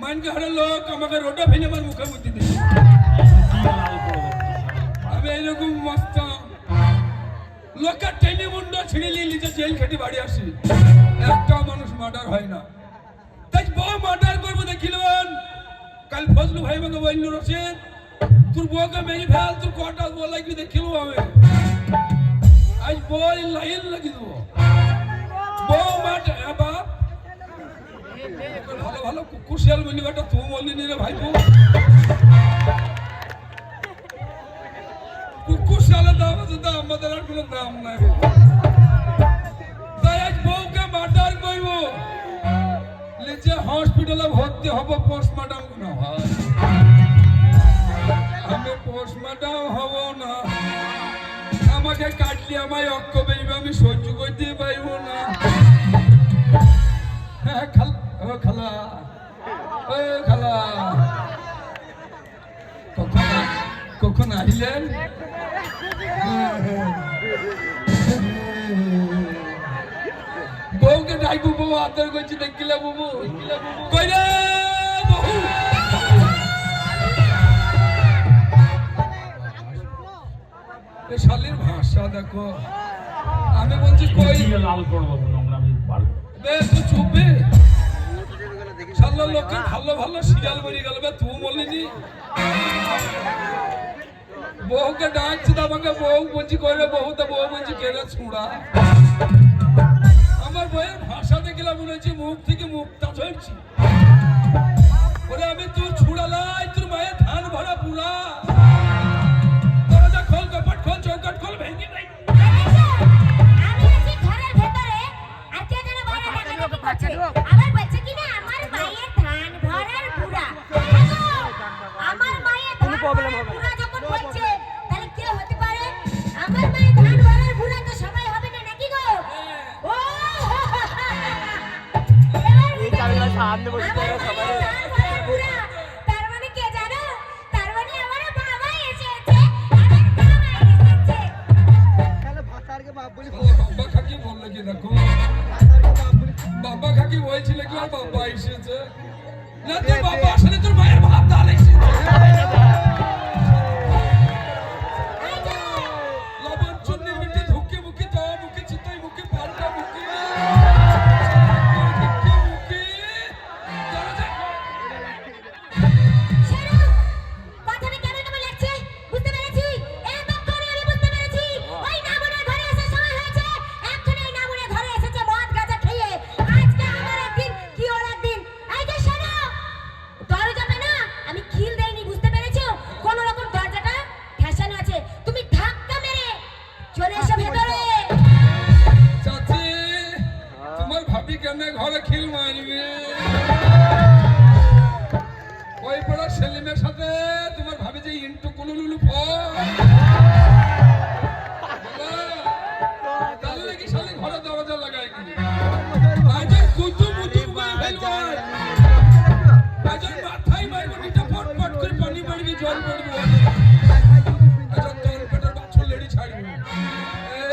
মানকে হারে লোক আমাকে রোটা ফেলে আমার মুখে বুদ্ধি দিই আমি এইরকম মস্ত লোকের টেনে মুন্ড ছিঁড়ে নিয়ে নিজে জেল খেটে বাড়ি আসি একটা মানুষ মার্ডার হয় না তাই বউ মার্ডার করবো দেখিলেন কাল ফজলু ভাই আমাকে বলল রশিদ তোর বউকে মেরে ফেল তোর কটা বউ লাগবি দেখিল আমি আজ বই লাইন লাগি দেবো বউ মার্ডার বাপ ভালো ভালো কুকুশিয়াল বলি বেটা তুই বললি নি রে ভাই কুকুশিয়ালের দাম আছে তো আমাদের আর কোনো দাম নাই তাই আজ বউকে মার্ডার করব নিচে হসপিটালে ভর্তি হব পোস্টমর্টম না হয় আমি পোস্টমর্টম হব না আমাকে কাটলে আমায় অক্ষ বেরবে আমি সহ্য করতে পারব না হ্যাঁ খালা ও খালা কখন আহিলেন বউকে ডাইবু বউ আদর করছি দেখিলে বুবু কই রে বহু এ শালির ভাষা দেখো আমি বলছি কই লাল করবো বেশ তুই চুপবে শালা লোকে ভালো ভালো শিয়াল মরে গেল বে তুই বলিনি বউকে ডাকছি আমাকে বউ বলছি কইরে বউ তো বউ বলছি কেড়ে ছুঁড়া আমার বউয়ের ভাষা দেখলে মনে হচ্ছে মুখ থেকে মুখটা ঝরছি ওরে আমি তুই ছুড়ালাই তোর মায়ের ধান ভরা পুরা দরজা খোল কপাট খোল চৌকাট খোল ভেঙে নাই আমি আছি ঘরের ভিতরে আর কে যেন বাইরে ডাকাডাকি করছে আবার বলছে কি না আমার মায়ের ধান ভরার পুরা আমার মায়ের ধান ভরার পুরা যখন বলছে তাহলে কে হতে পারে আমার মায়ের ধান ভরার পুরা তো সবাই হবে না নাকি গো ও এই কারণে সামনে বসে সবাই তার মানে কে জানো তার মানে আমার বাবা এসেছে আমার বাবা এসেছে তাহলে ভাতার কে বাপ বলি বাবা কাকি বললে কি দেখো বাবা কাকি বলছিল কি আর বাবা এসেছে না তোর বাবা আসলে তোর মায়ের ভাত ডাল এসেছে লবণ চুন্নি মিটি ধুকে মুখে যাওয়া মুখে চিতাই মুখে পাল্টা মুখে কথাটা কেমন কেমন লাগছে বুঝতে পেরেছি এতক্ষণে আমি বুঝতে পেরেছি ওই নামুনের ঘরে এসে সময় হয়েছে এক্ষুনি ওই নামুনের ঘরে এসেছে মদ গাঁজা খেয়ে আজকে আমার একদিন কি ওর একদিন এই যে শোনো দরজাটা না আমি খিল দেইনি বুঝতে পেরেছো কোন রকম দরজাটা ঠেসানো আছে তুমি ধাক্কা মেরে চলে এসো ভেতরে চাচি তোমার ভাবি কেন ঘরে খিল মারবে ওই পড়া সেলিমের সাথে তোমার ভাবি যে ইন্টু কুলুলুলু তাহলে কি শালি ঘরে দরজা লাগায় কি আজ কুতু মুতু করে ফেলবো আজ মাথায় মারবো নিটা ফটফট করে পানি মারবি জল পড়বো আজ তোর পেটের বাচ্চা লেডি ছাড়বি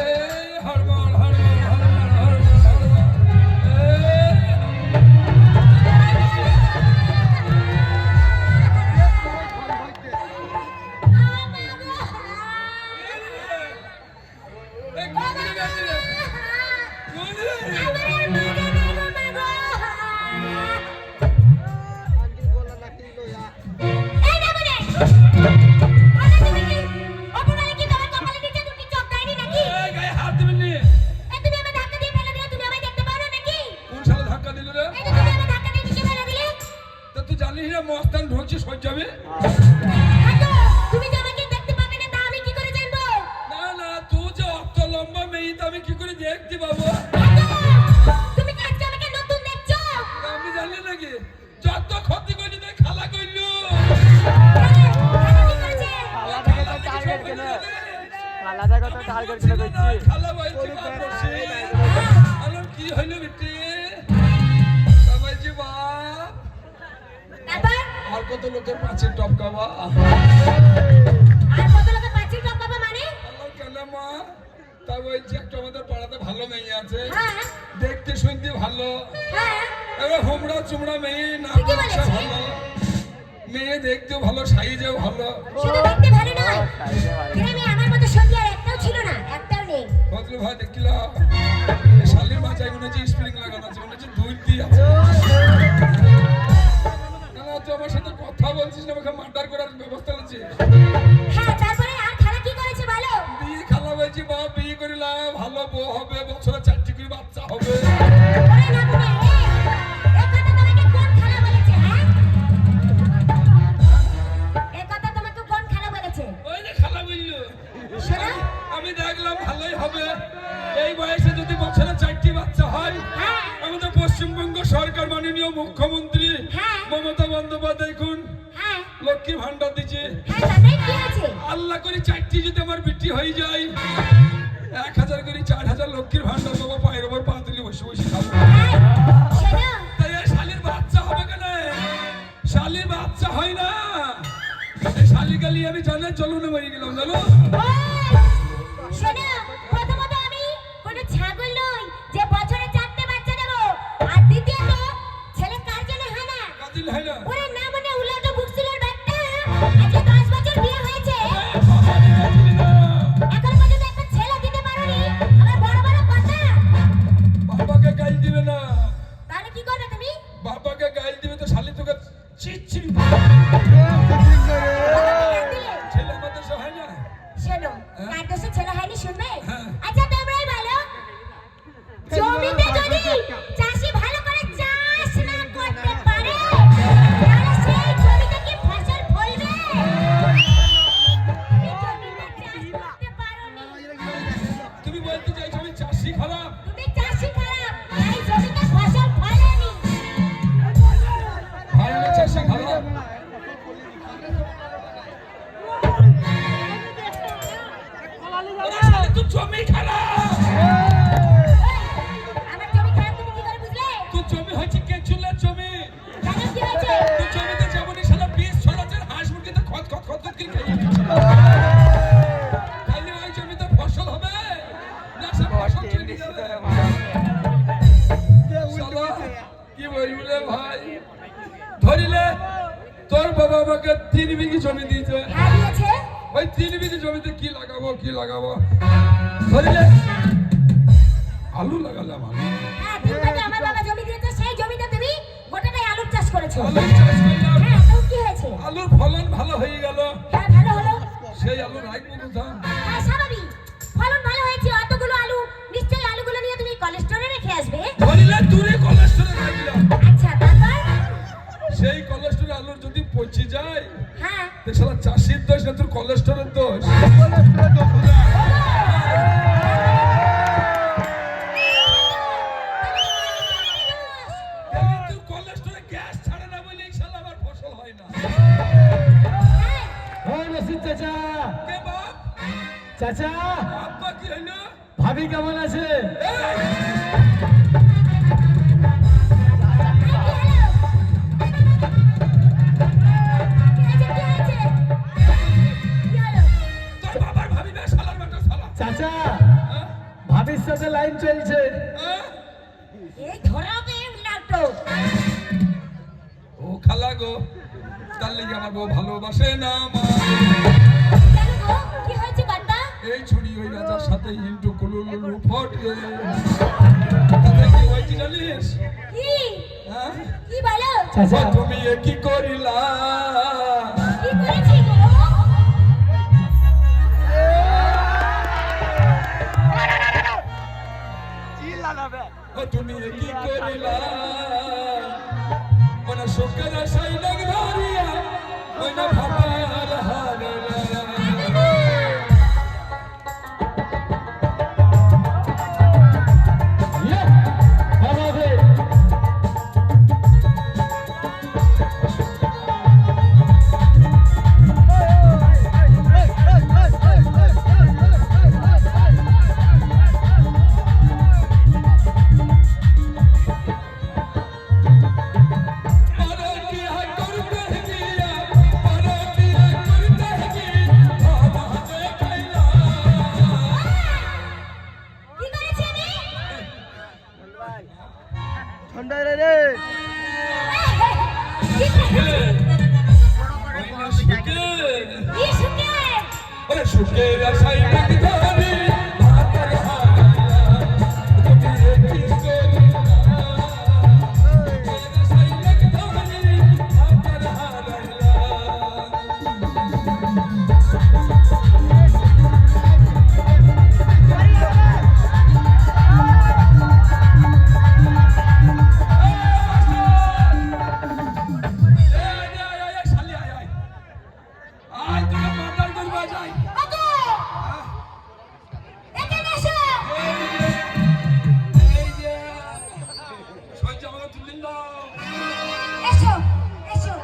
এই hormone hormone hormone hormone hormone uncle বলা না কি লয়া এই নামুনে আরে তুমি কি অপমানে কি তোমার কপালে নিচে দুটি চোখ দেয়নি নাকি গায়ে হাত দিবেন নি এই তুমি আমায় ধাক্কা দিয়ে ফেলে দিলে তুমি আমায় দেখতে পারো নাকি কোন শালা ধাক্কা দিল রে এই যে তুমি আমায় ধাক্কা দিয়ে নিচে ফেলে দিলে তা তুই জানিস না মস্তান ঢুকছি সহ্য যাবে হাতো তুমি যে আমাকে দেখতে পাবে না তা আমি কি করে জানবো না না তুই যে অত লম্বা মেয়ে তা আমি কি করে দেখতে পাবো হাতো তুমি কি আজকে আমাকে নতুন দেখছো তা আমি জানি নাকি যত ক্ষতি করি তাই খালা কইলো আলাদা কথা টার্গেট করে দেখছি খালা বলছি বাপসি আলো কি হইলো বিটি বলছি বাপ তারপর আর কত লোকের পাঁচের টপকাবা আর কত লোকে পাঁচিল টপকাবে মানে আল্লাহ কেন মা তা বলছি একটা আমাদের পাড়াতে ভালো মেয়ে আছে হ্যাঁ দেখতে শুনতে ভালো হ্যাঁ এবার হোমড়া চুমড়া মেয়ে না ঠিকই বাচ্চা বলেছে। ভালো মেয়ে দেখতেও ভালো সাইজেও ভালো শুধু দেখতে ভালো নয়, গ্রামে আমার মতো সঙ্গী আর একটাও ছিল না, একটাও নেই। বদলু ভাই দেখলাম শালির মাথায় মনে হচ্ছে স্প্রিং লাগানো আছে মনে হচ্ছে দুই দিয়ে আছে না না তুই আমার সাথে কথা বলছিস না আমাকে মার্ডার করার ব্যবস্থা নিচ্ছে হ্যাঁ, তারপরে আর খালা কি করেছে বলো? বিয়ে খালা বলছি বা বিয়ে করিলাম ভালো বউ হবে বছরে 4টি করে বাচ্চা হবে ওরে না বুড়ে, এই কথা তোমাকে কোন খালা বলেছে, হ্যাঁ? এই কথা তোমাকে কোন খালা বলেছে? ওই যে খালা বললো শোনো, আমি দেখলাম ভালোই হবে এই বয়সে যদি বছরে 4টি বাচ্চা হয় হ্যাঁ, আমাদের পশ্চিমবঙ্গ সরকার মাননীয় মুখ্যমন্ত্রী হ্যাঁ। মমতা বন্দ্যোপাধ্যায় দেখুন হ্যাঁ, লক্ষ্মী ভান্ডার দিচ্ছে হ্যাঁ, তাতে কি আছে? আল্লাহ করে 4টি যদি আমার বিটি হয়ে যায় 1000 করে 4000 লক্ষ্মীর ভান্ডার বাবা পায়ের ওপর পা তুলে বসে বসে খাবো হ্যাঁ, শোনো, তাই এই শালির বাচ্চা হবে কেন শালির বাচ্চা হয় না এই শালি গালি আমি জানার চলুনে মরে গেলাম জানো ওই, শোনো, প্রথমত আমি কোনো ছাগল নই যে বছরে 4টে বাচ্চা দেবো, আর দ্বিতীয়ত ছেলে কার জন্য হয় না? কাজিল হয় না ওরে না মানে উলাটো বুকসিলের ব্যাগটা, আজকে 10 বছর বিয়ে হয়েছে, এখনো পর্যন্ত একটা ছেলে দিতে পারোনি, আমার বড় বড় কথা। বাবাকে গাল দিবে না তাহলে কি করবে তুমি? বাবাকে গাল দিবে তো শালি তোকে ছিচ্ছি বাবাকে গাল দিলে? ছেলে আমাদের সব হয় না শোনো, হ্যাঁ? কার দোষে ছেলে হয়নি শুনবে? হ্যাঁ। আচ্ছা তোমরাই বলো, জমিতে যদি চাষি ভালো করে চাষ না করতে পারে তাহলে সেই জমিতে কি ফসল ফলবে? তুমি জমিতে চাষ করতে পারোনি, তুমি বলতে চাইছো আমি চাষি খারাপ তুমি চাষি খারাপ, তাই জমিতে ফসল ফলেনি। ভাই আমি চাষি খারাপ ওরে শালি তুই জমি খারাপ আমার জমি খারাপ তুমি কি করে বুঝলে? তুই জমি হচ্ছে কেঁচুলের জমি কেন কি হয়েছে? তুই জমিতে যেমনই শালা বীজ ছড়াচ্ছে হাঁস মুরগিতে খত খত খত খত করে খেয়ে নিচ্ছে। তাহলে ওই জমিতে ফসল হবে না সব ফসল চলে যাবে শালা কি বলবি ভাই ধরিলে তোর বাবা আমাকে 3 বিঘি জমি দিয়েছে হ্যাঁ দিয়েছে। ওই 3 বিঘি জমিতে কি লাগাবো ধরিলে আলু লাগালাম আলু হ্যাঁ, তোমাকে আমার বাবা জমি দিয়েছে, সেই জমিতে তুমি গোটাটাই আলুর চাষ করেছো। আলু চাষ করলাম হ্যাঁ, তো কি হয়েছে? আলুর ফলন ভালো হয়ে গেল হ্যাঁ, ভালো হলো। সেই আলু রাখবো কোথায় হ্যাঁ, স্বাভাবিক। ফলন ভালো হয়েছে, অতগুলো আলু, নিশ্চয়ই আলুগুলো নিয়ে তুমি কোল্ড স্টোরে রেখে আসবে। ধরিলে দূরে কোলেস্ট্রল রাখলাম আচ্ছা, তারপর? সেই কোলেস্ট্রল আলুর যদি পচে যায় হ্যাঁ, তো শালা চাষির দোষ না তোর কোলেস্ট্রলের দোষ তাহলে তুই কোলেস্ট্রলে গ্যাস ছাড়ে না বলে শালা আমার ফসল হয় না হ্যাঁ, ওই রশিদ চাচা কে বাপ চাচা আব্বা কি হইলো ভাবি কেমন আছে? এই, কি হয়েছে? কি হলো? তোর বাবার ভাবি না শালার বেটা শালা চাচা হ্যাঁ? ভাবির সাথে লাইন চলছে। হ্যাঁ? এই ধরাবে উল্লাটো। ও খালা গো তার লেগে আমার বউ ভালোবাসে না মা কেন গো? কি হয়েছে বাড্ডা? এই ছুরি ওই রাজার সাথে ইন্টু কুলুলু ফট তাতে কি হয়েছে জানিস কি? হ্যাঁ কি বলো? চাচা ও তুমি এ কি করিলা কি করেছি গো? ও তুমি এ কি করিলা মনে শোকের আশাই লাগ ধরিয়া ওই না ভাবার হারলা ইয়ে, বাবাবে। আরে কি হাই করতে দিয়া আরে ঠান্ডা রে রে কি সুখে ওরে সুখে আশাই দেখতানি ভাতার হারাইলা তুমি কি করিলা আশাই দেখতানি ভাতার হারাইলা এসো এসো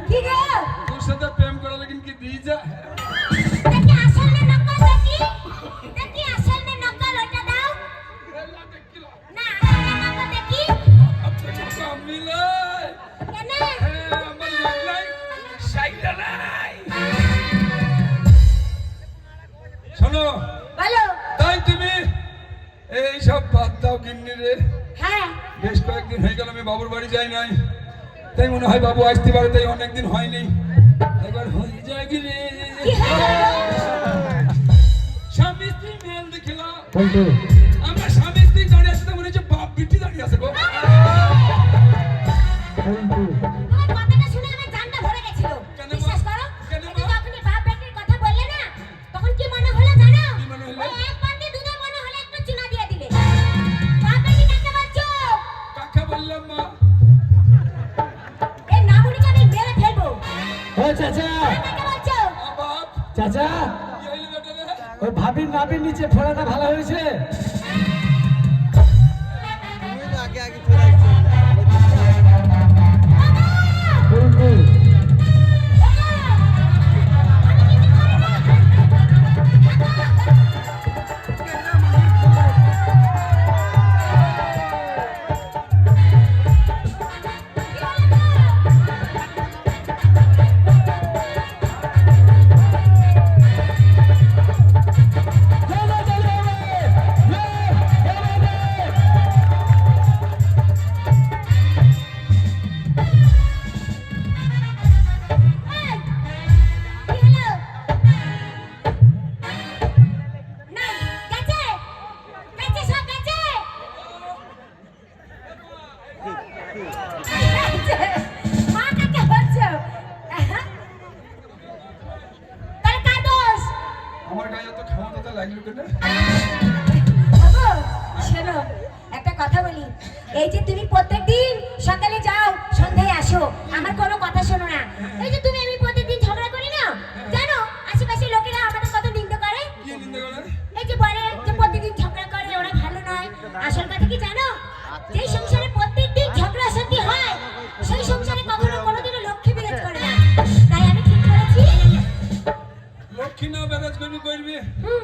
কি গো দেখি আসল না নকল দেখি আসল না নকল ওটা দাও না আসল না নকল দেখি কেন শোনো বলো তাই তুমি এই সব বাদ দাও কিন্নি রে হ্যাঁ বেশ কয়েকদিন হয়ে গেল আমি বাবুর বাড়ি যাই নাই তাই মনে হয় বাবু আসতে পারে তাই অনেকদিন হয়নি এবার হয়ে যায় কি রে কি হয়ে গেল স্বামী স্ত্রী মেল দেখিলাম বন্ধু আমরা স্বামী স্ত্রী দাঁড়িয়ে আছে তো মনে হচ্ছে বাপ বিটি দাঁড়িয়ে আছে গো বন্ধু তোমার কথাটা শুনে আমার জানটা ভরে গেছিল কেন মা? বিশ্বাস করো কেন এই মা? যে যখনই বাপ বেটির কথা বললে না তখন কি মনে হলো জানো কি মনে হলো? ওই এক বালতি দুধে মনে হলো একটু চুনা দিয়ে দিলে বাপ বেটি কাকে বলছো কাকা বললাম মা এই নামুনিকে আমি মেরে ফেলবো ও চাচা কাকে বলছো মা বাপ চাচা কি হইলো বেটা রে ওই ভাবির নাবির নিচে ফোড়াটা ভালো হয়েছে তুমি তো আগে আগে চলে আসছো বন্ধু কি হলো না গেছে গেছে সব গেছে মা কাকে বলছো তাহলে কার দোষ আমার গায়ে এত ক্ষমতা লাগলো কেন বাবু শোনো একটা কথা বলি এই যে তুমি প্রত্যেকদিন সকালে যাও সন্ধ্যায় আসো আমার কোনো কথা শোনো না এই যে তুমি আমি প্রত্যেকদিন ঝগড়া করি না জানো আশেপাশের লোকেরা আমাদের কত নিন্দা করে কি নিন্দা করে এই যে বলে যে প্রতিদিন ঝগড়া করে ওরা ভালো নয় আসল কথা কি জানো যেই সংসারে প্রত্যেকদিন ঝগড়া শান্তি হয় সেই সংসারে কখনো কোনোদিনও লক্ষ্মী বিরাজ করে না তাই আমি ঠিক করেছি লক্ষ্মী না বেরাজ করবি করবি হুম,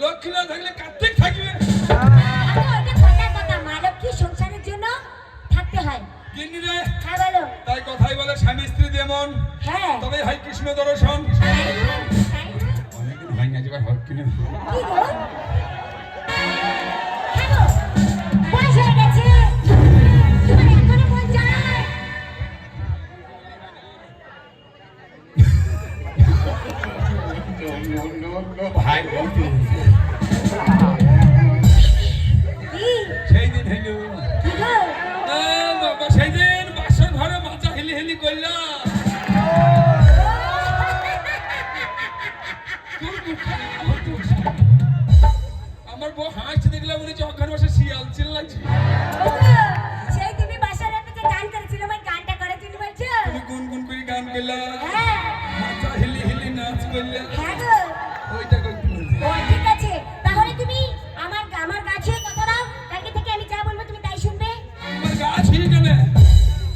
লক্ষ্মী না থাকলে কার্তিক থাকবে আগে ওইটা কথার কথা মা লক্ষ্মী সংসারের জন্য থাকতে হয় কিন্নি রে হ্যাঁ বলো তাই কথাই বলে স্বামী স্ত্রী যেমন হ্যাঁ তবে হয় কৃষ্ণ দর্শন তাই না? তাই না? অনেকদিন হয় না যেবার হোক কিনা কি গো? হ্যাঁ গো, বয়স হয়ে গেছে। তোমার এখনো মন যায়? ভাই কি? সেই দিন হইল কি গো? বাবা সেই দিন বাসর ঘরে মাথা হেলি হেলি করলাম আমার বউ হাসছে দেখলাম উনি চোখের বসে শিয়াল চিল্লাইছে ওগো, সেই তুমি বাসার রাতে যে গান করেছিলে, ওই গানটা করেছিলে বলছো? তুমি গুনগুন করে গান করলা হ্যাঁ, মাথা হেলি হেলি নাচ করলে হ্যাঁ গো। ওইটা করতে বলছি ও, ঠিক আছে। তাহলে তুমি আমার গাছে কথা দাও। কালকে থেকে আমি যা বলবো তুমি তাই শুনবে। তোমার গা ছিঁড়ি কেন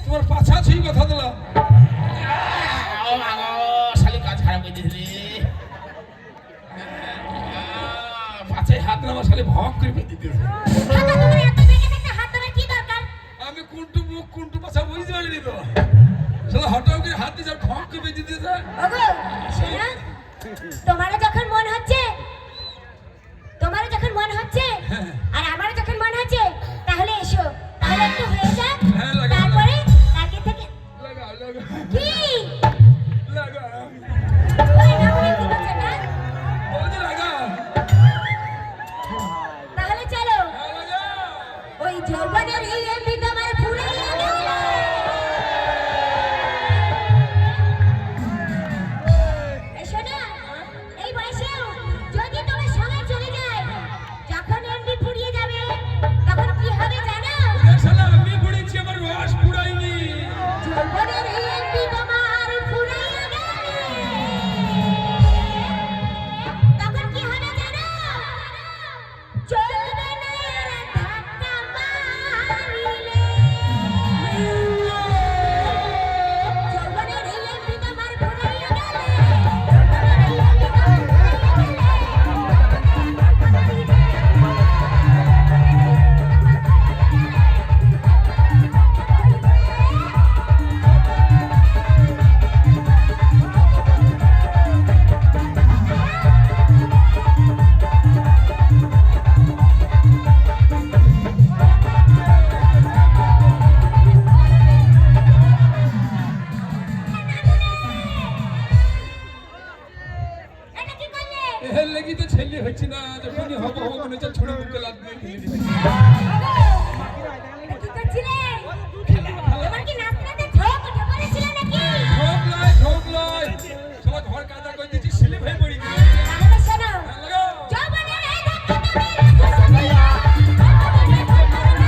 তোমার পাছা ছিঁড়ি কথা দিলাম শালি কাজ খারাপ করে দিয়েছে পাছায় হাত নামা সালে ভক করে ফেলে দিতেছে কাকা, তোমার এত বেগে থাকতে হাত ধরার কি দরকার? আমি কোনটু মুখ কোনটু পাছা বুঝতে পারিনি তো শালা হঠাৎ করে হাত দিয়ে ভক করে ফেলে দিতেছে ওগো, শোনো, তোমারও যখন মন হচ্ছে হচ্ছে না যখনই হবো হবো মনে হচ্ছে ছুড়ে মুখে লাগবে কি করছিলে তোমার কি নাচতে ঠোক উঠে পড়েছিল নাকি ঠোক লয় সবাই ঘর কাদা করে দিচ্ছি সিলে ভাই পড়ি গেছে তাহলে শোনো লাগাও যৌবনের এই ধাক্কা তুমি রাখো সামলাইয়া যৌবনের ভয় করো না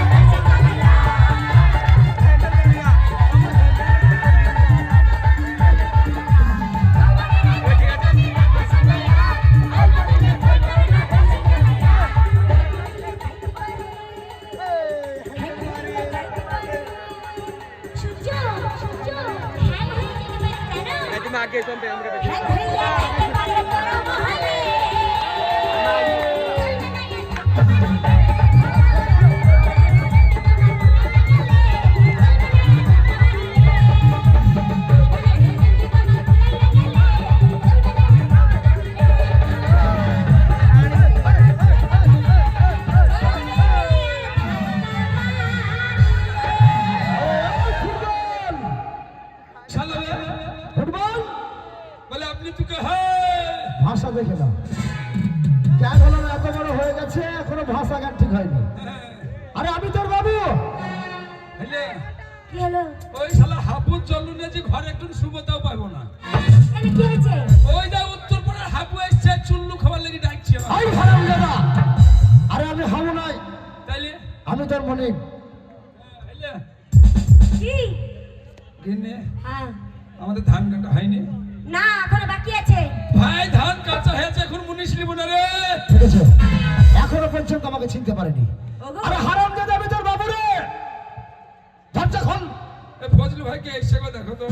কাছে চালাইয়া সূর্য সূর্য হ্যাং হয়ে যেতে পারে কেন তুমি আগে চলবে আমরা হ্যাং হয়ে যেতে পারে তোর মহলে শালা ফুটবল বলে আপনি তুকে হ্যাঁ ভাষা দেখে নাও কেন হলো না এত বড় হয়ে গেছে এখনো ভাষা গান ঠিক হয়নি আরে আমি তোর বাবু হলে কি হলো ওই শালা হাবুত চলু না যে ঘরে একটু সুবতাও পাবো না কেন কি হয়েছে ওই দা উত্তর পাড়ার হাবু এসছে চুল্লু খাবার লাগি ডাকছি আমার আই হারাম দাদা আরে আমি হামু নাই তাইলে আমি তোর মনিক হলে কি গিনে হ্যাঁ আমাদের ধান কাটা হয়নি না এখনো বাকি আছে ভাই ধান কাঁচা হয়েছে এখন মুনিশ লিব না রে ঠিক আছে এখনো পর্যন্ত আমাকে চিনতে পারেনি ওগো আরে হারাম দাদা আমি তোর বাবু রে দরজা খোল এ ফজলু ভাইকে এসে গো দেখো তো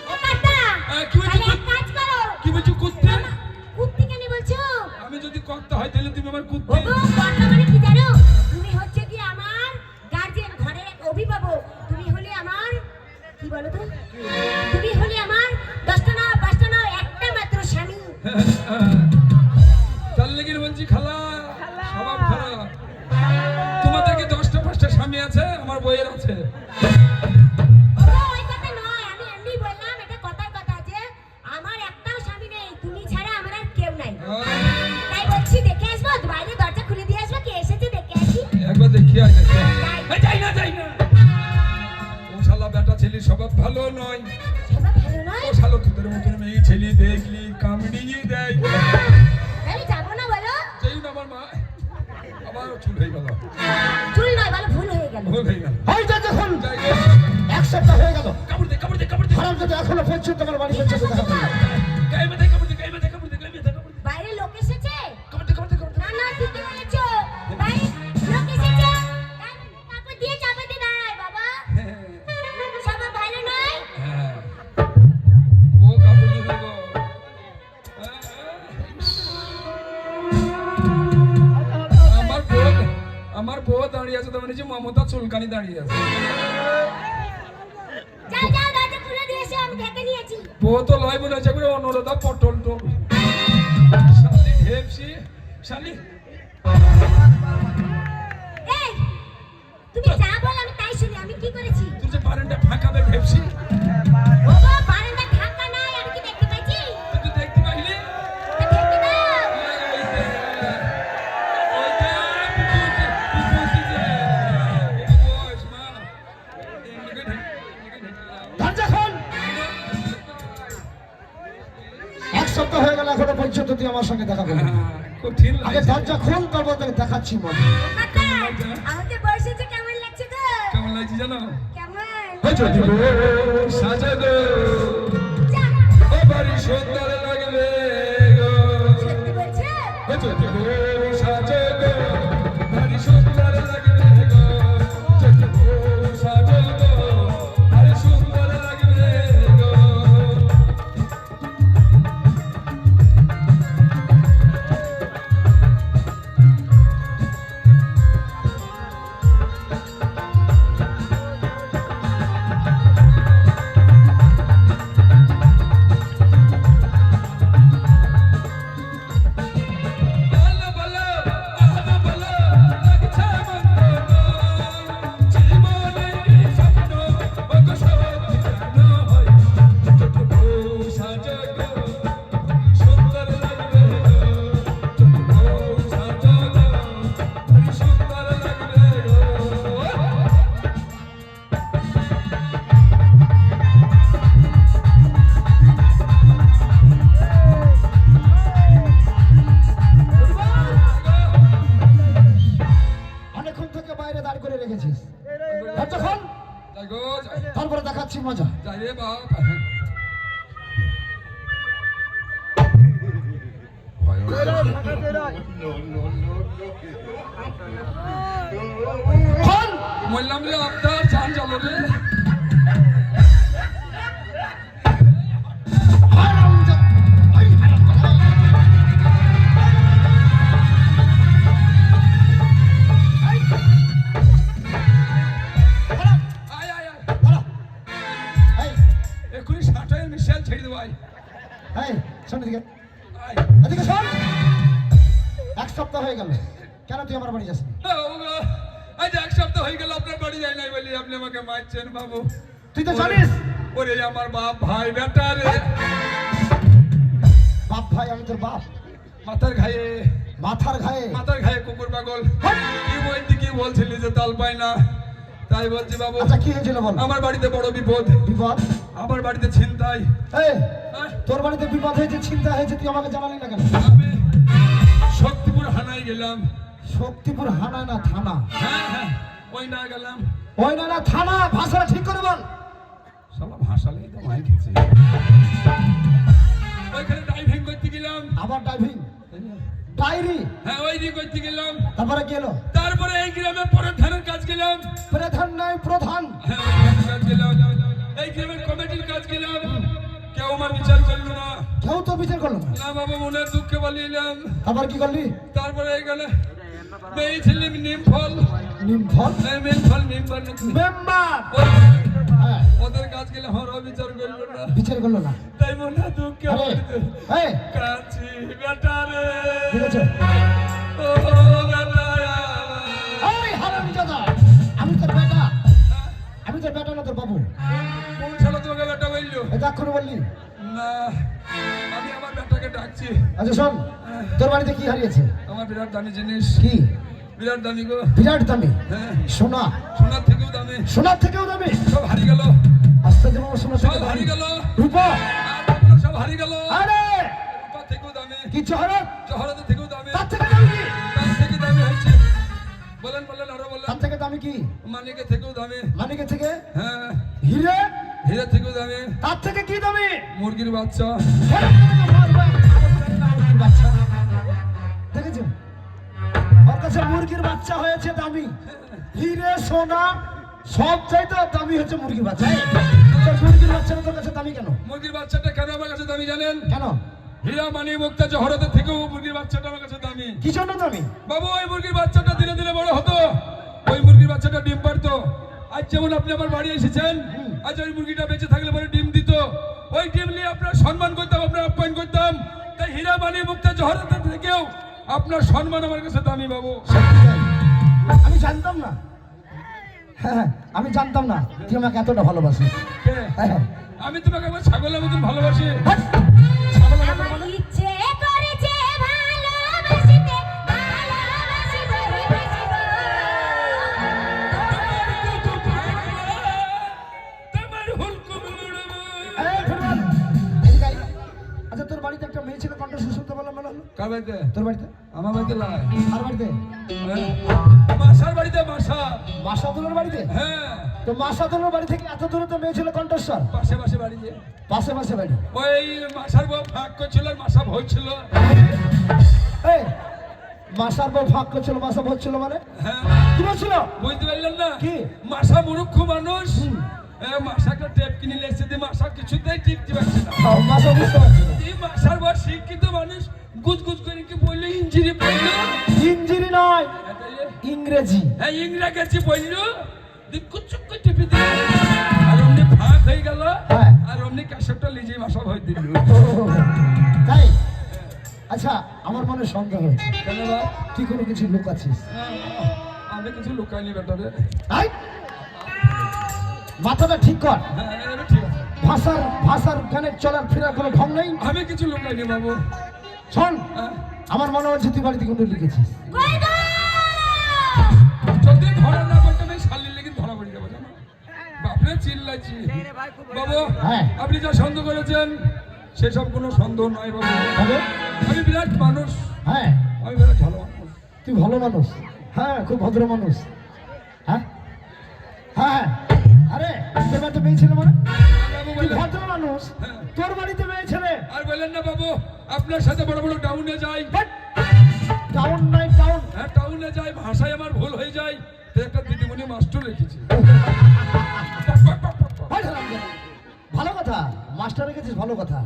ও কাটা কি বলছো? তাহলে এক কাজ করো কি বলছো কুত্তে কুত্তি কেন বলছো আমি যদি করতে হয় তাহলে তুমি আমার কুত্তে ওগো কর্তা মানে কি জানো তুমি হচ্ছে কি আমার গার্জিয়ান ঘরের এক অভিভাবক তুমি হলে আমার কি বলো তো তুমি হলে আমার 10টা না 5টা না একটা মাত্র স্বামী তার লেগে বলছি খালা স্বভাব খারাপ তোমাদের কি 10টা 5টা স্বামী আছে আমার বইয়ের আছে ওগো ওই কথা নয় আমি এমনি বললাম এটা কথার কথা যে আমার একটাও স্বামী নেই তুমি ছাড়া আমার আর কেউ নাই তাই বলছি দেখে আসবো বাইরে দরজা খুলে দিয়ে আসবো কে এসেছে দেখে আসি একবার দেখি আর দেখি যাই না ও শালা বেটা ছেলে স্বভাব ভালো নয় সবাই ভালো নয় ও শালা তোদের মতন মেয়ে ছেলে দেখলি কামড়িয়ে দেয় তাহলে যাবো না বলো যেই না আমার মা আবার চুল হয়ে গেল চুল নয় বলো ভুল হয়ে গেল ভুল হয়ে গেল ওই দরজা খোল যাই গে। এক সপ্তাহ হয়ে গেল কাপড় দে হারাম দাদা এখনো পর্যন্ত আমার বাড়ি পর্যন্ত দেখা পাইনি গায়ে মাথায় কাপড় দে বাইরে লোক এসেছে কাপড় দে না না ঠিকই বলেছো বাইরে লোক এসেছে কাপড় দিয়ে চাপাতে দাঁড়ায় বাবা সবাই ভালো নয় হ্যাঁ ও কাপড় দিয়ে দেবো আমার বউ দাঁড়িয়ে আছে তোমার যে মমতা চুলকানি দাঁড়িয়ে আছে যাও যাও দরজা খুলে দিয়েছো আমি দেখে নিয়েছি বউ তো লয় মনে হচ্ছে করে অনুরোধা পটল টোল শালি হেপসি শালি এই তুমি যা বল আমি তাই শুনি আমি কি করেছি তুই যে বারান্দা ফাঁকাবে হেপসি ওগো বারান্দা ঢাকা নাই আমি কি দেখতে পাচ্ছি তুই দেখতে পাইলি তা দেখতে দাও দরজা খোল এক সপ্তাহ হয়ে গেল এখনো পর্যন্ত তুই আমার সঙ্গে দেখা করলি না। কঠিন আগে লাগছে দরজা খোল তারপর তোকে দেখাচ্ছি মন কাকা আমাকে বসেছে কেমন লাগছে গো কেমন লাগছে জানো কেমন সাজাগো যা ও বাড়ি সুন্দর লাগলে গো সত্যি বলছো সাজাগো বাড়ি সুন্দর লাগলে গো সাজাগো বাড়ি সুন্দর লাগলে গো খোল। বললাম যে আপনার চান চলো রে। হারামজাদা। এই হারামজাদা। এই। হারাম। আয় আয় আয়, হারাম। এই, এক্ষুনি ষাটায় মিশাল ছেড়ে দেবো আয়। এই, শোন এদিকে। আয়। এদিকে শোন। এক সপ্তাহ হয়ে গেল, কেন তুই আমার বাড়ি যাসনি? আজ এক সপ্তাহ হয়ে গেল আপনার বাড়ি যাই নাই বলি আপনি আমাকে মারছেন বাবু। তুই তো জানিস ওরে আমার বাপ ভাই বেটা রে, বাপ ভাই, আমি তোর বাপ। মাথার ঘায়ে মাথার ঘায়ে মাথার ঘায়ে কুকুর পাগল। কি বলছিলি যে তাল পাই না, তাই বলছি বাবু। আচ্ছা কি হয়েছিল বল? আমার বাড়িতে বড় বিপদ, বিপদ? আমার বাড়িতে ছিনতাই। এই, তোর বাড়িতে বিপদ হয়েছে, চিন্তা হয়েছে, তুই আমাকে জানালি না কেন? আমি শক্তিপুর হানায় গেলাম। শক্তিপুর হানা না থানা? হ্যাঁ হ্যাঁ, ওই না গেলাম। ওই না না থানা, ভাষাটা ঠিক করে বল। শালা ভাষালেই তো মাই খেয়েছে। ওইখানে ড্রাইভিং করতে গেলাম। আবার ড্রাইভিং? ডায়েরি? হ্যাঁ ওই দিকে করতে গেলাম। তারপরে গেল? তারপরে এই গ্রামে প্রধানের কাজ গেলাম। প্রধান নাই প্রধান? হ্যাঁ ওইখানে কাজ গেলাম। এই গ্রামের কমিটির কাজ গেলাম, কেউ আমার বিচার করলো না। কেউ তো বিচার করলো না? না বাবা, মনের দুঃখে বলিলাম। আবার কি করলি? তারপরে এখানে মেয়ে ছিলাম নিম ফল। নিমফল? মেন ফল মেম্বার নাকি? মেম্বার? হ্যাঁ, ওদের কাজ গেলে আমার বিচার করলো না। বিচার করলো না? তাই মনে দুঃখে আরে, এই, কাছি বেটা রে। ঠিক আছে। ও বেটা এই হারামজাদা, আমি তোর বেটা? আমি তোর বেটা না তোর বাবু? কোন শালা তোমাকে বেটা বললো? এই দেখ করে বললি না, আমি আমার বেটাকে ডাকছি। আচ্ছা শোন, তোর বাড়িতে কি হারিয়েছে? আমার বিরাট দামি জিনিস। কি? বিরাট দামি গো। বিরাট দামি? হ্যাঁ, সোনা? সোনার থেকেও দামি। সোনার থেকেও দামি? সব হারিয়ে গেল। আস্তে যেমন সোনার সব থেকে দামি। হারিয়ে গেল। রূপা? আর বাবুরা সব হারিয়ে গেল। আরে রূপা থেকেও দামি। কি জহরত? জহরতের থেকেও দামি। তার থেকে দামি কি? তার থেকে দামি হয়েছে। বলেন বলেন আরো বলেন। তার থেকে দামি কি? মানিকের থেকেও দামি। মানিকের থেকে? হ্যাঁ, হিরে? হীরা থেকেও দামি। তার থেকে কি দামি? মুরগির বাচ্চা। বাচ্চা দেখেছো? ওর কাছে মুরগির বাচ্চা হয়েছে দামি। হিরে সোনা সব চাইতে দামি হচ্ছে মুরগির বাচ্চা। এই, তোর মুরগির বাচ্চাটা তোর কাছে দামি কেন? মুরগির বাচ্চাটা কেন আমার কাছে দামি জানেন? কেন? হীরা মানি মুক্তা জহরতের থেকেও মুরগির বাচ্চাটা আমার কাছে দামি। কি জন্য দামি? বাবু ওই মুরগির বাচ্চাটা দিনে দিনে বড় হতো, ওই মুরগির বাচ্চাটা ডিম পারতো। আজ যেমন আপনি আমার বাড়ি এসেছেন, আজ ওই মুরগিটা বেঁচে থাকলে পরে ডিম দিত। ওই ডিম নিয়ে আপনার সম্মান করতাম, আপনার আপ্যায়ন করতাম। তাই হীরা মানি মুক্তা জহরতের থেকেও আপনার সম্মান আমার কাছে দামি বাবু। সত্যি তাই? আমি জানতাম না। হ্যাঁ, আমি জানতাম না তুই আমাকে এতটা ভালোবাসিস। কে? হ্যাঁ, আমি তোমাকে আমার ছাগলের মতন ভালোবাসি। হাট! ছাগলের মতো আমার বলে? ইচ্ছে করেছে ভালোবাসিতে, ভালোবাসি বলে বাসিব। তোমার হুলকুম উড়বো। এই, ফুটবল! এদিকে আয়। আচ্ছা তোর বাড়িতে একটা মেয়ে ছিল কণ্ঠস্বর শুনতে পেলাম মনে হলো? কার বাড়িতে? তোর বাড়িতে? আমার বাড়িতে লাই। আর বাড়িতে? মাসার বাড়িতে মাসা। মাসাদুলের বাড়িতে? হ্যাঁ, তো মাসাদুলের বাড়ি থেকে এত দূরে তো মেয়ে ছিল কণ্ঠস্বর? পাশে পাশে বাড়িতে। পাশে পাশে বাড়ি? ওই মাসার বউ ফাঁক করছিল, আর মাসা ভয় ছিল। এই, মাসার বউ ভাগ করছিল, মাসা ভরছিল মানে? হ্যাঁ, কি বলছিল? বুঝতে পারলেন না? কি? মাসা মূর্খ মানুষ। মাসাকে টেপ কিনে লেগেছে দিয়ে মাসা কিছুতেই টিপতে পারছে না। মাসা বুঝতে পারছি না। এই মাসার বউ শিক্ষিত মানুষ, গুজ গুজ করে কি বললো, ইঞ্জিনি পড়লো। ইঞ্জিরি নয়, ইংরেজি। হ্যাঁ, ইংরেজি বললো, কুচুক করে টিপে দিল। আর অমনি ফাঁক হয়ে গেল, হ্যাঁ। আর অমনি কাশপটা লিজে মাসা ভয় দিল। ও, তাই? আচ্ছা আমার মনে সন্দেহ হয়েছে, কেন বা? তুই কোনো কিছু লুকাচ্ছিস। আমি কিছু লুকাইনি বেটারে। তাই? মাথাটা ঠিক কর। হ্যাঁ, এবার ঠিক আছে। ভাষার গানের চলার ফেরার কোনো ঢং নেই। আমি কিছু লুকাইনি বাবু। শোন, হ্যাঁ, আমার মনে হচ্ছে তুই বাড়িতে কোনো লিখেছিস। কই গো? যদি ধরা না করতে আমি শালির লেগে ধরা পড়ে যাবো জানো? বাপরে চিল্লাচ্ছি বাবু। হ্যাঁ। আপনি যা সন্দেহ করেছেন সেসব কোনো সন্দেহ নয় বাবু। তবে? আমি বিরাট মানুষ, হ্যাঁ, আমি বিরাট ভালো মানুষ। তুই ভালো মানুষ। হ্যাঁ, খুব ভদ্র মানুষ। হ্যাঁ হ্যাঁ, আরে তোর বাড়িতে মেয়ে ছেলে মানে? বাবু তুই বলে, ভদ্র মানুষ, হ্যাঁ। তোর বাড়িতে মেয়ে ছেলে, আর পেলেন না বাবু, আপনার সাথে বড় বড় টাউনে যাই। টাউন নাই টাউন। হ্যাঁ টাউনে যাই, ভাষায় আমার ভুল হয়ে যায়, তো একটা দিদিমণি মাস্টার রেখেছি। ভালো কথা, মাস্টার রেখেছিস, ভালো কথা।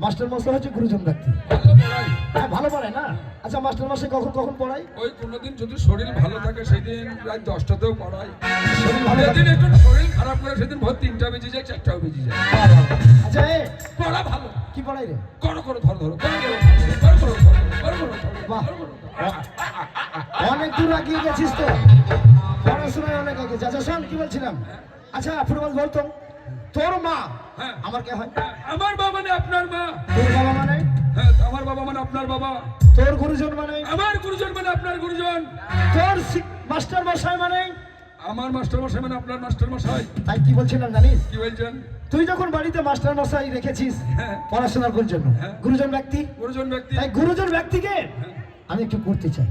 মাস্টার মশাই হচ্ছে গুরুজন ব্যক্তি। ভালো পড়াই। হ্যাঁ ভালো পড়ায় না? আচ্ছা মাস্টার মশাই কখন কখন পড়ায়? ওই কোনোদিন যদি শরীর ভালো থাকে সেদিন রাত 10টাতেও পড়াই, শরীর ভালো যেদিন থাকে? একটু শরীর খারাপ করে সেদিন ভোর 3টা বেজে যায়, 4টাও বেজে যায়। আচ্ছা এ পড়া ভালো। কি পড়াই রে? করো করো ধরো ধরো করো করো করো করো করো করো বাহ। করো করো। অনেক দূর এগিয়ে গেছিস তো, পড়াশোনায় অনেক এগিয়ে। আচ্ছা শোন কি বলছিলাম, আচ্ছা ফুটবল বলতো, তোর মা হ্যাঁ। আমার কে হয়? আমার বাবা মানে আপনার মা। তোর বাবা মানে? হ্যাঁ আমার বাবা মানে আপনার বাবা। তোর গুরুজন মানে? আমার গুরুজন মানে আপনার গুরুজন। তোর মাস্টার মশাই মানে? আমার মাস্টার মশাই মানে আপনার মাস্টার মশাই। তাই কি বলছিলাম জানিস, কি বলছেন? তুই যখন বাড়িতে মাস্টার মশাই রেখেছিস হ্যাঁ। পড়াশোনার জন্য, হ্যাঁ। গুরুজন ব্যক্তি, গুরুজন ব্যক্তি। তাই গুরুজন ব্যক্তিকে আমি একটু করতে চাই।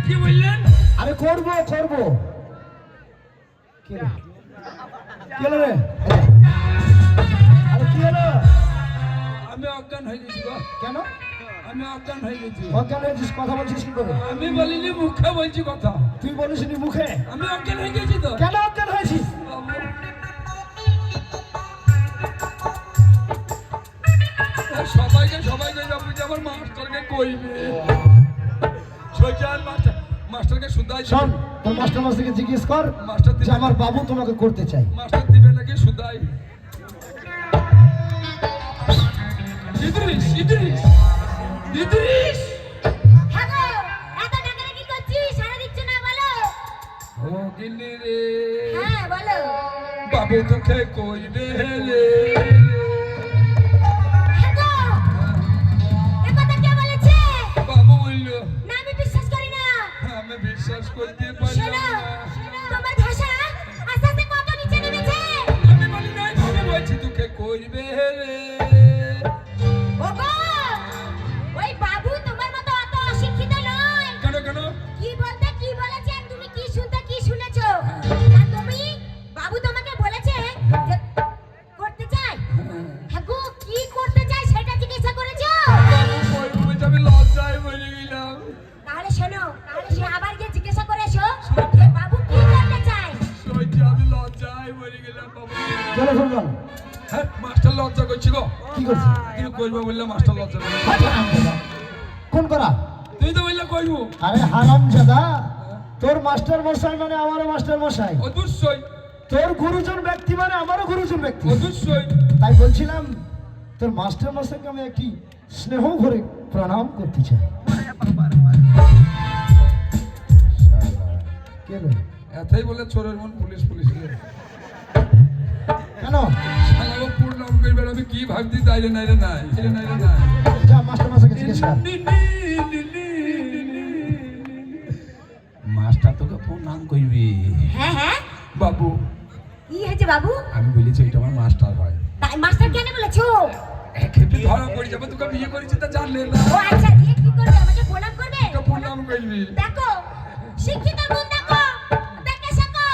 কি বললেন? আরে করবো করবো। কি রে? কি হলো রে? আরে কি হলো? আমি অজ্ঞান হয়ে গেছি গো। কেন আমি অজ্ঞান হয়ে গেছি। অজ্ঞান হয়েছিস? কথা বলছিস কি করে? আমি বলিনি, মুখে বলছি কথা। তুই বলিস নি মুখে? আমি অজ্ঞান হয়ে গেছি তো। কেন অজ্ঞান হয়েছিস? সবাইকে সবাইকে যাবো যে আমার মাস্টারকে কইবে। সোজান মাস্টার, মাস্টারকে সুদাই শোন, তোর মাস্টার মাস্টারকে জিজ্ঞেস কর মাস্টার যে আমার বাবু তোমাকে করতে চাই। মাস্টার দিবে নাকি সুদাই? ইদ্রিস ইদ্রিস ইদ্রিস। হ্যাঁ গো, এত ডাকাডাকি করছিস, সাড়া দিচ্ছ না, বলো। ও গিন্নি রে, হ্যাঁ বলো। বাবু তোকে কইবে রে। হ্যাঁ গো, এ কথা কে বলেছে? বাবু বললো। না, আমি বিশ্বাস করি না। আমি বিশ্বাস করতে পারলাম শোনো, না। তোমার ভাষা আস্তে আস্তে কত নিচে নেমেছে। আমি বলি নাই, আমি বলছি তোকে কইবে রে। ওগো, ওই বাবু তোমার মতো অত অশিক্ষিত নয়। কেন কেন? কি বলতে কি বলেছে, আর তুমি কি শুনতে কি শুনেছো? আর তুমি, বাবু তোমাকে বলেছে যে করতে চাই। হ্যাঁ গো, কি করতে চাই সেটা জিজ্ঞাসা করেছো? বাবু কইবে বলছে, আমি লজ্জায় মরে গেলাম। তাহলে শোনো, তাহলে সে আবার গিয়ে জিজ্ঞাসা করে এসো যে বাবু কি করতে চায়। সত্যি আমি লজ্জায় মরে গেলাম বাবু। চলো ফুটবল। হ্যাঁ মাস্টার লজ্জা করছিল। কি করছিস? কিন্তু কইবে বললে মাস্টার লজ্জা করে। কোন করা? তুই তো বললে কইবো। আরে হারামজাদা, তোর মাস্টার মশাই মানে আমারও মাস্টার মশাই, অবশ্যই তোর গুরুজন ব্যক্তি মানে আমারও গুরুজন ব্যক্তি। অবশ্যই। তাই বলছিলাম তোর মাস্টার মশাইকে আমি একটি স্নেহ ভরে প্রণাম করতে চাই। কে রে? এতই বলে চোরের মন পুলিশ পুলিশ রে। কেন? শালাও প্রণাম কইবে, আমি কি ভাবছি তাই রে নাই রে নাই রে নাই রে নাই। যা মাস্টার মশাইকে জিজ্ঞেস কর। মাস্টার তোকে প্রণাম করবি। হ্যাঁ হ্যাঁ, বাবু কি হয়েছে বাবু? আমি বলেছি এটা আমার মাস্টার হয়। তাই মাস্টার কেন বলেছো? একেতে ধরা পড়ে যাবে, তোকে বিয়ে করেছি তা জানলে না। ও আচ্ছা, দিয়ে কি করবে? আমাকে প্রণাম করবে? তোকে প্রণাম করবি। দেখো, শিক্ষিত গুণ দেখো, দেখে শেখো।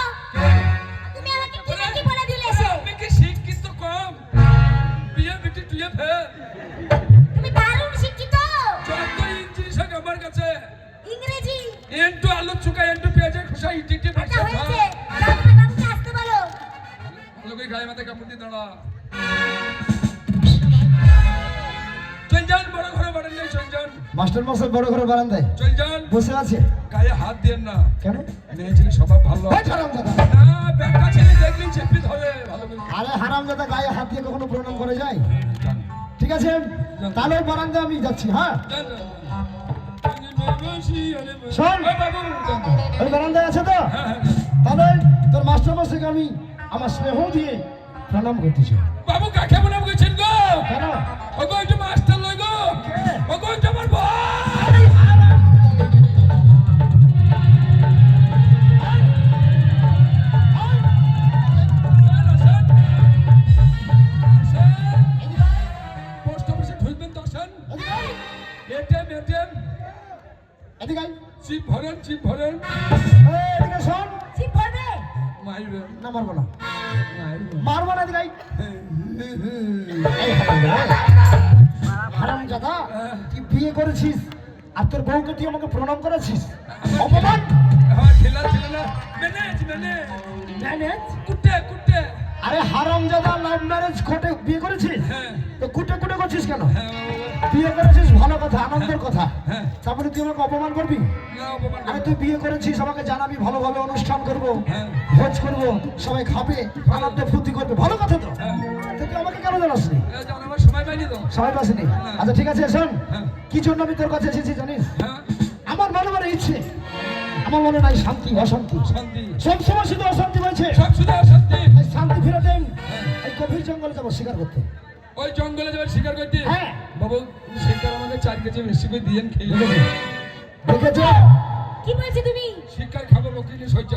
তুমি আমাকে কি না কি বলে দিলে সে? আমি কি শিক্ষিত কম? বিয়ে বিটি টুয়ে ফেল। তুমি দারুণ শিক্ষিত। যত ইঞ্জিনিস হোক আমার কাছে, ইংরেজি এন্টু আলু চুকা এন্টু পেঁয়াজের খোসা ইটি ইটি আচ্ছা ভাষা হয়েছে, যাও তোমার বাবুকে আসতে বলো। লোকে গায়ে মাথায় কাপড় দিয়ে দাঁড়া। চল যান বড় ঘরে বারান্দায় চল যান। মাস্টার মশাই বড় ঘরে বারান্দায় চল যান। বসে আছে। গায়ে হাত দেন না। কেন? মেয়ে ছেলে স্বভাব ভালো। ওই হারামজাদা। না ব্যাটা ছেলে দেখলেই চেপি ধরে ভালো করে। আরে হারামজাদা, গায়ে হাত দিয়ে কখনো প্রণাম করে যায়? যান, ঠিক আছে, তাহলে ওই বারান্দায় আমি যাচ্ছি। হ্যাঁ যান, যান। শোন। ওই বাবু, যান, যান। ওই বারান্দায় আছে তো? হ্যাঁ, হ্যাঁ, যান। তাহলে তোর মাস্টার মশাইকে আমি আমার স্নেহ দিয়ে প্রণাম করতে চাই। বাবু কাকে মনে করছেন গো? কেন? ওগো একটু মাস্টার লই গো। কে? ওগো একটু আমার ভাই। পোস্ট অফিসে ঢুকবেন তো আসেন। এটিএম এটিএম এদিকে আয়। চিপ ভরেন চিপ ভরেন। এই, এদিকে শোন। ঠিক করবে? মাইবেন না মারবো না, মাইবেন। মারবো না। এদিকে আয়। এই হারামজাদা। আর তোর বউকে তুই আমাকে প্রণাম করেছিস অপমান আমার খেলা ছিল না ম্যানেজ ম্যানেজ ম্যানেজ কুটে কুটে আরে হারামজাদা লাভ ম্যারেজ কোটে বিয়ে করেছিস হ্যাঁ তো কুটে কুটে করছিস কেন হ্যাঁ বাবা। বিয়ে করেছিস ভালো কথা আনন্দের কথা হ্যাঁ। তারপরে তুই আমাকে অপমান করবি না অপমান আরে করো। তুই বিয়ে করেছিস আমাকে জানাবি ভালোভাবে অনুষ্ঠান করব হ্যাঁ। ভোজ করব সবাই খাবে আনন্দ ফুর্তি করবে ভালো কথা তো হ্যাঁ। তো তুই আমাকে কেন জানাসনি এই যে আমার সময় পাইনি তো সবাই পাসনি আচ্ছা ঠিক আছে শোন হ্যাঁ। কি জন্য আমি তোর কাছে এসেছি জানিস হ্যাঁ আমার মনে মনে ইচ্ছে আমার মনে নাই শান্তি অশান্তি শান্তি সব সময় শুধু অশান্তি বলছে সব শুধু অশান্তি এই শান্তি ফিরে দেন এই গভীর জঙ্গলে যাবো শিকার করতে ওই জঙ্গলে যাবে শিকার করতে হ্যাঁ। বাবু শিকার আমাকে 4 কেজি বেশি করে দিয়েন খেয়ে দেখেছো কি বলছো তুমি শিকার খাবো বকিনি সহ্য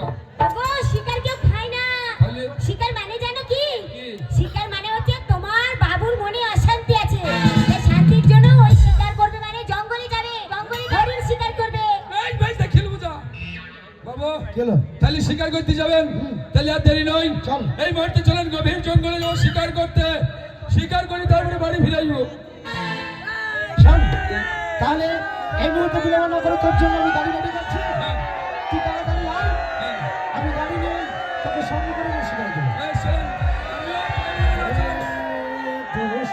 ওগো শিকার কেউ খায় না তাহলে? শিকার মানে জানো কি কি? শিকার মানে হচ্ছে তোমার বাবুর মনে অশান্তি আছে এই শান্তির জন্য ওই শিকার করবে মানে জঙ্গলে যাবে জঙ্গলে হরিণ শিকার করবে এই ভাই দেখিল বুঝা বাবু কেলো তাহলে শিকার করতে যাবেন তাহলে আর দেরি নয় চল। এই মুহূর্তে চলেন গভীর জঙ্গলে যাবো শিকার করতে শিকার করে তারপরে বাড়ি ফিরে আসবো শোন তাহলে এই মুহূর্তে বিলম্ব না করে তোর জন্য আমি গাড়ি রেডি করছি তুই তাড়াতাড়ি আয় আমি গাড়ি নিয়ে তোকে সঙ্গে করে নিয়ে শিকার দেবো এই চলেন। আমিও- দোষ